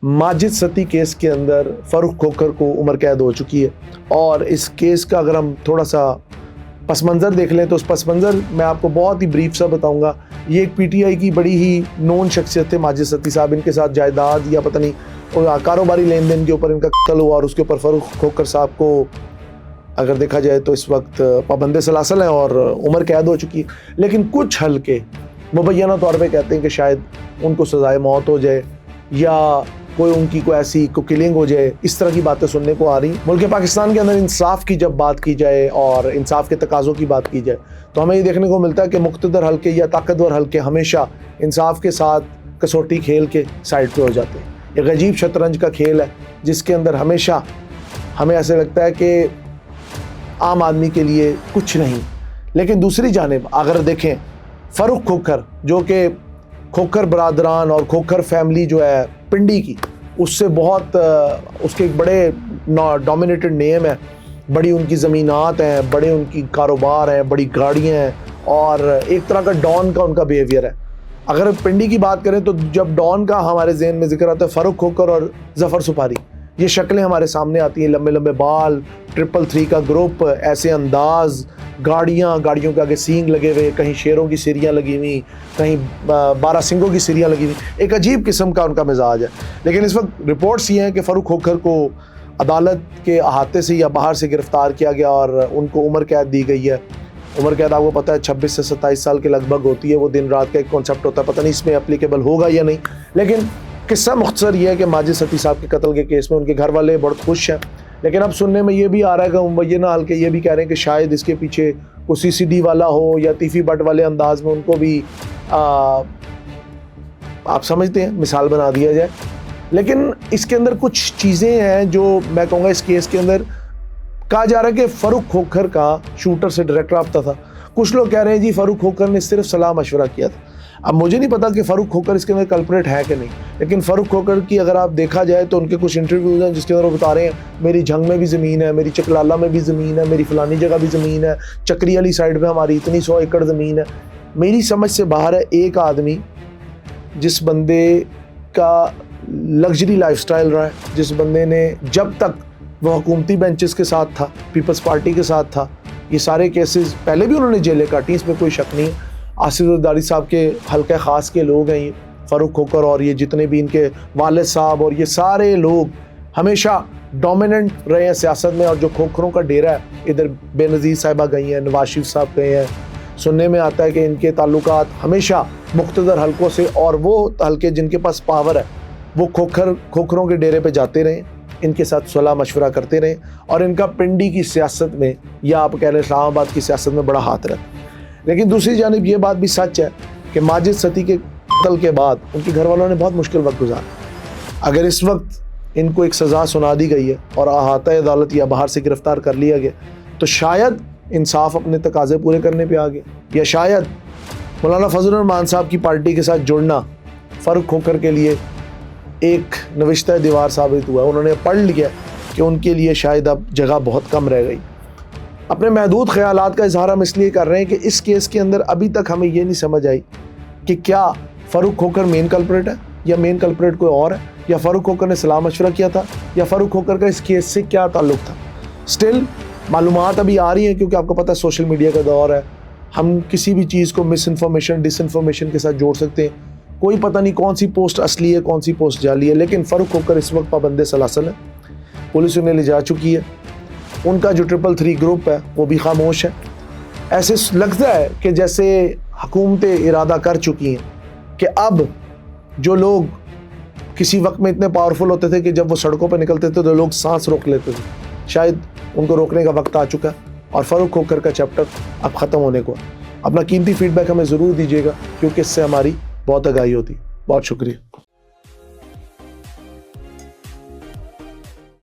माजिद सती case के अंदर फ़ारूक खोखर को उम्र कैद हो चुकी है और इस केस का अगर हम थोड़ा सा पस मंज़र देख लें तो उस पस मंज़र मैं आपको बहुत ही ब्रीफ सा बताऊंगा। ये एक पीटीआई की बड़ी ही नोन शख्सियत थे माजिद सती साहब। इनके साथ जायदाद या पता नहीं कारोबारी लेन देन के ऊपर इनका कत्ल हुआ और उसके ऊपर फ़ारूक खोखर साहब को अगर देखा जाए तो इस वक्त पाबंद सलासल हैं और उम्र कैद हो चुकी है। लेकिन कुछ हल्के मुबैना तौर पे कहते हैं कि शायद उनको सज़ाए मौत हो जाए या कोई उनकी कोई ऐसी को किलिंग हो जाए। इस तरह की बातें सुनने को आ रही। मुल्क पाकिस्तान के अंदर इंसाफ की जब बात की जाए और इंसाफ के तकाज़ों की बात की जाए तो हमें ये देखने को मिलता है कि मुक़्तदर हल्के या ताकतवर हल्के हमेशा इंसाफ के साथ कसौटी खेल के साइड पे हो जाते हैं। एक अजीब शतरंज का खेल है जिसके अंदर हमेशा हमें ऐसे लगता है कि आम आदमी के लिए कुछ नहीं। लेकिन दूसरी जानिब अगर देखें फ़ारूक खोखर जो कि खोखर बरादरान और खोखर फैमिली जो है पिंडी की उससे बहुत उसके एक बड़े डोमिनेटेड नेम है, बड़ी उनकी ज़मीनात हैं, बड़े उनकी कारोबार हैं, बड़ी गाड़ियाँ हैं और एक तरह का डॉन का उनका बिहेवियर है। अगर पिंडी की बात करें तो जब डॉन का हमारे ज़हन में जिक्र आता है फ़ारूक खोखर और ज़फ़र सुपारी, ये शक्लें हमारे सामने आती हैं। लंबे लंबे बाल, 333 का ग्रुप, ऐसे अंदाज, गाड़ियों के आगे सींग लगे हुए, कहीं शेरों की सिरियाँ लगी हुई, कहीं 12 सिंगों की सिरियाँ लगी हुई। एक अजीब किस्म का उनका मिजाज है। लेकिन इस वक्त रिपोर्ट्स ये हैं कि फ़ारूक खोखर को अदालत के अहाते से या बाहर से गिरफ़्तार किया गया और उनको उम्र कैद दी गई है। उम्र कैद आपको पता है 26 से 27 साल के लगभग होती है। वो दिन रात का एक कॉन्सेप्ट होता है, पता नहीं इसमें एप्लीकेबल होगा या नहीं। लेकिन किस्सा मुख्तसर ये है कि माजिद सती साहब के कत्ल के केस में उनके घर वाले बहुत खुश हैं। लेकिन अब सुनने में ये भी आ रहा है कि मुबैना हल्के ये भी कह रहे हैं कि शायद इसके पीछे कोई सीसीडी वाला हो या तीफी बट वाले अंदाज में उनको भी आप समझते हैं मिसाल बना दिया जाए। लेकिन इसके अंदर कुछ चीज़ें हैं जो मैं कहूँगा इस केस के अंदर कहा जा रहा है कि फ़ारूक खोखर का शूटर से डायरेक्ट रब्ता था। कुछ लोग कह रहे हैं जी फ़ारूक खोखर ने सिर्फ सलाह मशवरा किया था। अब मुझे नहीं पता कि फ़ारूक खोखर इसके अंदर कल्परेट है कि नहीं, लेकिन फ़ारूक खोखर की अगर आप देखा जाए तो उनके कुछ इंटरव्यूज़ हैं जिसके अंदर वो बता रहे हैं मेरी झंग में भी ज़मीन है, मेरी चकलाला में भी ज़मीन है, मेरी फ़लानी जगह भी ज़मीन है, चक्री वाली साइड पे हमारी इतनी 100 एकड़ ज़मीन है। मेरी समझ से बाहर है एक आदमी जिस बंदे का लग्जरी लाइफस्टाइल रहा है, जिस बंदे ने जब तक वो हुकूमती बेंचेस के साथ था, पीपल्स पार्टी के साथ था, ये सारे केसेस पहले भी उन्होंने जेलें काटी, इसमें कोई शक नहीं है। आसिफ ज़रदारी साहब के हल्के ख़ास के लोग हैं ये फ़ारूक खोखर और ये जितने भी इनके वालिद साहब और ये सारे लोग हमेशा डोमिनेंट रहे हैं सियासत में। और जो खोखरों का डेरा है, इधर बेनज़ीर साहिबा गई हैं, नवाज शरीफ साहब गए हैं। सुनने में आता है कि इनके ताल्लुकात हमेशा मुख्तदर हल्कों से और वो हल्के जिनके पास पावर है वो खोखरों के डेरे पे जाते रहे, इनके साथ सलाह मशवरा करते रहे और इनका पिंडी की सियासत में या आप कह लें इस्लामाबाद की सियासत में बड़ा हाथ रहा। लेकिन दूसरी जानिब ये बात भी सच है कि माजिद सती के कत्ल के बाद उनके घर वालों ने बहुत मुश्किल वक्त गुजारा। अगर इस वक्त इनको एक सज़ा सुना दी गई है और अहाता अदालत या बाहर से गिरफ़्तार कर लिया गया तो शायद इंसाफ अपने तकाज़े पूरे करने पे आ गया, या शायद मौलाना फजल रहमान साहब की पार्टी के साथ जुड़ना फ़ारूक खोखर के लिए एक नविश्ता दीवार साबित हुआ। उन्होंने पढ़ लिया कि उनके लिए शायद अब जगह बहुत कम रह गई। अपने महदूद ख़यालात का इजहार हम इसलिए कर रहे हैं कि इस केस के अंदर अभी तक हमें ये नहीं समझ आई कि क्या फ़ारूक खोखर मेन कल्प्रेट है या मेन कल्प्रेट कोई और है, या फ़ारूक खोखर ने सलाह मशवरा किया था, या फ़ारूक खोखर का इस केस से क्या ताल्लुक़ था। स्टिल मालूमात अभी आ रही हैं क्योंकि आपको पता है सोशल मीडिया का दौर है। हम किसी भी चीज़ को मिस इन्फॉर्मेशन डिसइन्फॉर्मेशन के साथ जोड़ सकते हैं। कोई पता नहीं कौन सी पोस्ट असली है कौन सी पोस्ट जाली है। लेकिन फ़ारूक खोखर इस वक्त पाबंद सलासल है, पुलिस उन्हें ले जा चुकी है। उनका जो 333 ग्रुप है वो भी खामोश है। ऐसे लगता है कि जैसे हुकूमतें इरादा कर चुकी हैं कि अब जो लोग किसी वक्त में इतने पावरफुल होते थे कि जब वो सड़कों पर निकलते थे तो लोग सांस रोक लेते थे, शायद उनको रोकने का वक्त आ चुका है और फ़ारूक खोखर का चैप्टर अब ख़त्म होने को है। अपना कीमती फीडबैक हमें ज़रूर दीजिएगा क्योंकि इससे हमारी बहुत आगाही होती है। बहुत शुक्रिया।